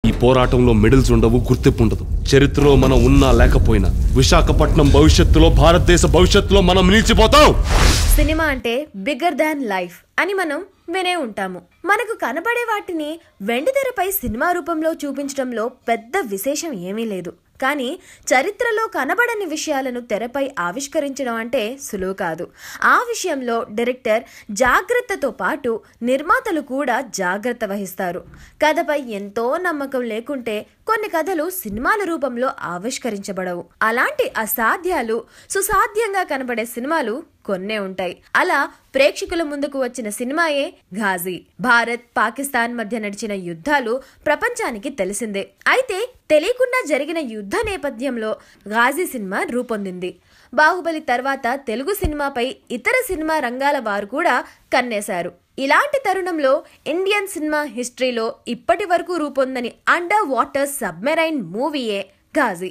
ఈ పోరాటంలో మెడల్స్ ఉండవు, గుర్తింపు ఉండదు. చరిత్రలో మనం ఉన్నా లేకపోయినా విశాఖపట్నం భవిష్యత్తులో, భారతదేశ భవిష్యత్తులో మనం నిలిచిపోతాం. సినిమా అంటే బిగ్గర్ దాన్ లైఫ్ అని మనం వినే ఉంటాము. మనకు కనబడే వాటిని వెండితెరపై సినిమా రూపంలో చూపించడంలో పెద్ద విశేషం ఏమీ లేదు. కానీ చరిత్రలో కనబడని విషయాలను తెరపై ఆవిష్కరించడం అంటే సులువు కాదు. ఆ విషయంలో డైరెక్టర్ జాగ్రత్తతో పాటు నిర్మాతలు కూడా జాగ్రత్త వహిస్తారు. కథపై ఎంతో నమ్మకం లేకుంటే కొన్ని కథలు సినిమాల రూపంలో ఆవిష్కరించబడవు. అలాంటి అసాధ్యాలు సుసాధ్యంగా కనబడే సినిమాలు కొన్నే ఉంటాయి. అలా ప్రేక్షకుల ముందుకు వచ్చిన సినిమాయే ఘాజీ. భారత్ పాకిస్తాన్ మధ్య నడిచిన యుద్ధాలు ప్రపంచానికి తెలిసిందే. అయితే తెలియకుండా జరిగిన యుద్ధ నేపథ్యంలో ఘాజీ సినిమా రూపొందింది. బాహుబలి తర్వాత తెలుగు సినిమాపై ఇతర సినిమా రంగాల వారు కూడా కన్నేశారు. ఇలాంటి తరుణంలో ఇండియన్ సినిమా హిస్టరీలో ఇప్పటి వరకు రూపొందని అండర్ వాటర్ సబ్మెరైన్ మూవీయే ఘాజీ.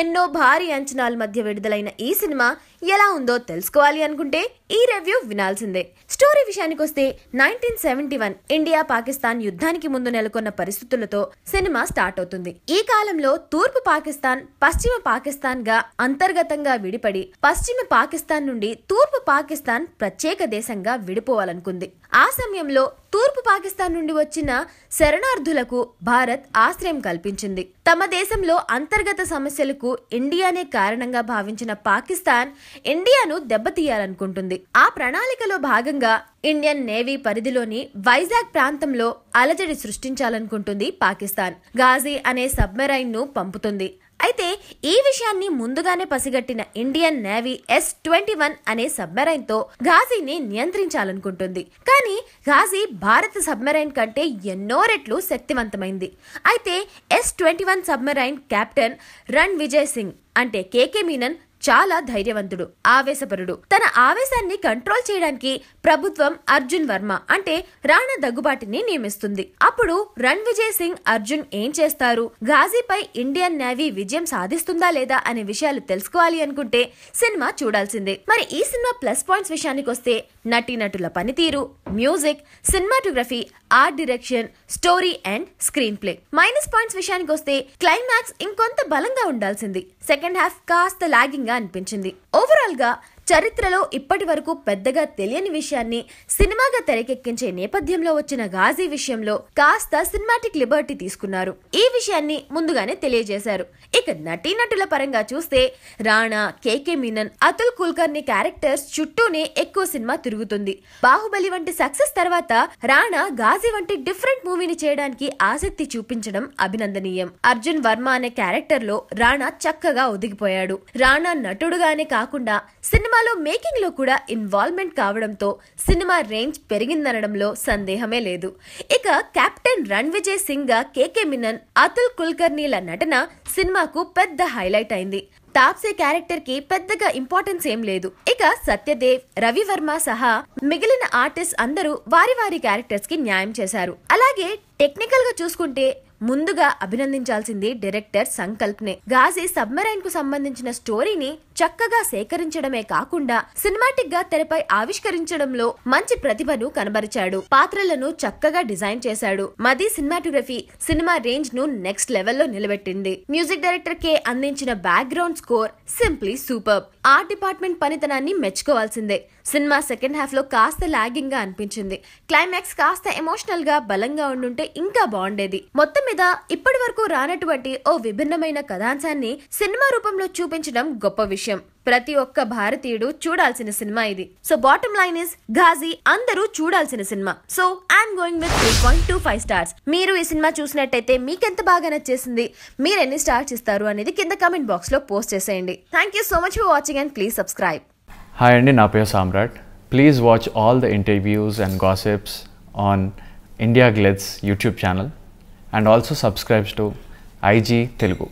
ఎన్నో భారీ అంచనాల మధ్య విడుదలైన ఈ సినిమా ఎలా ఉందో తెలుసుకోవాలి అనుకుంటే ఈ రివ్యూ వినాల్సిందే. స్టోరీ విషయానికి వస్తే 1971 ఇండియా పాకిస్తాన్ యుద్ధానికి ముందు నెలకొన్న పరిస్థితులతో సినిమా స్టార్ట్ అవుతుంది. ఈ కాలంలో తూర్పు పాకిస్తాన్ పశ్చిమ పాకిస్తాన్ గా అంతర్గతంగా విడిపడి పశ్చిమ పాకిస్తాన్ నుండి తూర్పు పాకిస్తాన్ ప్రత్యేక దేశంగా విడిపోవాలనుకుంది. ఆ సమయంలో తూర్పు పాకిస్తాన్ నుండి వచ్చిన శరణార్థులకు భారత్ ఆశ్రయం కల్పించింది. తమ దేశంలో అంతర్గత సమస్యలకు ఇండియానే కారణంగా భావించిన పాకిస్తాన్ ఇండియాను దెబ్బతీయాలనుకుంటుంది. ఆ ప్రణాళికలో భాగంగా ఇండియన్ నేవీ పరిధిలోని వైజాగ్ ప్రాంతంలో అలజడి సృష్టించాలనుకుంటుంది పాకిస్తాన్. ఘాజీ అనే సబ్మెరైన్ ను పంపుతుంది. అయితే ఈ విషయాన్ని ముందుగానే పసిగట్టిన ఇండియన్ నేవీ S-21 అనే సబ్మెరైన్ తో ఘాజీని నియంత్రించాలనుకుంటుంది. కానీ ఘాజీ భారత సబ్మెరైన్ కంటే ఎన్నో రెట్లు శక్తివంతమైంది. అయితే S-21 submarine captain Rann Vijay Singh అంటే కేకే మీనన్ చాలా ధైర్యవంతుడు, ఆవేశపరుడు. తన ఆవేశాన్ని కంట్రోల్ చేయడానికి ప్రభుత్వం అర్జున్ వర్మ అంటే రాణా దగ్గుబాటిని నియమిస్తుంది. అప్పుడు రణ్ విజయ్ సింగ్ అర్జున్ ఏం చేస్తారు, ఘాజీపై ఇండియన్ నేవీ విజయం సాధిస్తుందా లేదా అనే విషయాలు తెలుసుకోవాలి అనుకుంటే సినిమా చూడాల్సిందే. మరి ఈ సినిమా ప్లస్ పాయింట్స్ విషయానికి వస్తే నటీనటుల పనితీరు, music, cinematography, art direction, story and screen play. Minus points విషయానికి వస్తే క్లైమాక్స్ ఇంకొంత బలంగా ఉండాల్సింది. సెకండ్ హాఫ్ కాస్త లాగింగ్ గా అనిపించింది. ఓవరాల్ గా చరిత్రలో ఇప్పటి వరకు పెద్దగా తెలియని విషయాన్ని సినిమాగా తెరకెక్కించే నేపథ్యంలో వచ్చిన ఘాజీ విషయంలో కాస్త సినిమాటిక్ లిబర్టీ తీసుకున్నారు. ఈ విషయాన్ని ముందుగానే తెలియజేశారు. ఇక నటీనటుల పరంగా చూస్తే రాణా, కేకే మీనన్, అతుల్ కుల్కర్ని క్యారెక్టర్స్ చుట్టూనే ఎక్కువ సినిమా తిరుగుతుంది. బాహుబలి వంటి సక్సెస్ తర్వాత రాణా ఘాజీ వంటి డిఫరెంట్ మూవీని చేయడానికి ఆసక్తి చూపించడం అభినందనీయం. అర్జున్ వర్మ అనే క్యారెక్టర్ లో రాణా చక్కగా ఒదిగిపోయాడు. రాణా నటుడుగానే కాకుండా సినిమాలో మేకింగ్ లో కూడా ఇన్వాల్వ్మెంట్ కావడంతో సినిమా రేంజ్ పెరిగిందనడంలో సందేహమే లేదు. ఇక కెప్టెన్ రణ్ విజయ్ సింగ్ గా కేకే మీనన్, అతుల్ కుల్కర్నీల నటన సినిమాకు పెద్ద హైలైట్ అయింది. తాప్సే క్యారెక్టర్ కి పెద్దగా ఇంపార్టెన్స్ ఏం లేదు. ఇక సత్యదేవ్, రవివర్మ సహా మిగిలిన ఆర్టిస్ట్ అందరూ వారి వారి క్యారెక్టర్స్ కి న్యాయం చేశారు. అలాగే టెక్నికల్ గా చూసుకుంటే ముందుగా అభినందించాల్సింది డైరెక్టర్ సంకల్ప్ నే. ఘాజీ సబ్మెరైన్ కు సంబంధించిన స్టోరీని చక్కగా సేకరించడమే కాకుండా సినిమాటిక్ గా తెరపై ఆవిష్కరించడంలో మంచి ప్రతిభను కనబరిచాడు. పాత్రలను చక్కగా డిజైన్ చేశాడు. మది సినిమాటోగ్రఫీ సినిమా రేంజ్ ను నెక్స్ట్ లెవెల్లో నిలబెట్టింది. మ్యూజిక్ డైరెక్టర్ కే అందించిన background score simply super. Art department పనితనాన్ని మెచ్చుకోవాల్సిందే. సినిమా సెకండ్ హాఫ్ లో కాస్త లాగింగ్ గా అనిపించింది. క్లైమాక్స్ కాస్త ఎమోషనల్ గా బలంగా ఉండుంటే ఇంకా బాగుండేది. మొత్తం మీద ఇప్పటి వరకు రానటువంటి ఓ విభిన్నమైన కథాంశాన్ని సినిమా రూపంలో చూపించడం గొప్ప విషయం. ప్రతి ఒక్క భారతీయుడు చూడాల్సిన సినిమా ఇది. So bottom line is Ghazi అందరూ చూడాల్సిన cinema. So I'm going with 3.25 stars. మీరు ఈ సినిమా చూసినట్టయితే మీకెంత బాగా నచ్చేసింది, మీరు ఎన్ని స్టార్స్ ఇస్తారు అనేది కింద కమెంట్ బాక్స్ లో పోస్ట్ చేసేయండి. Thank you so much for watching and please subscribe. Hi అండి, నా పేరు Samrat. Please watch all the interviews and gossips on India glitz YouTube channel and also subscribes to IG Telugu.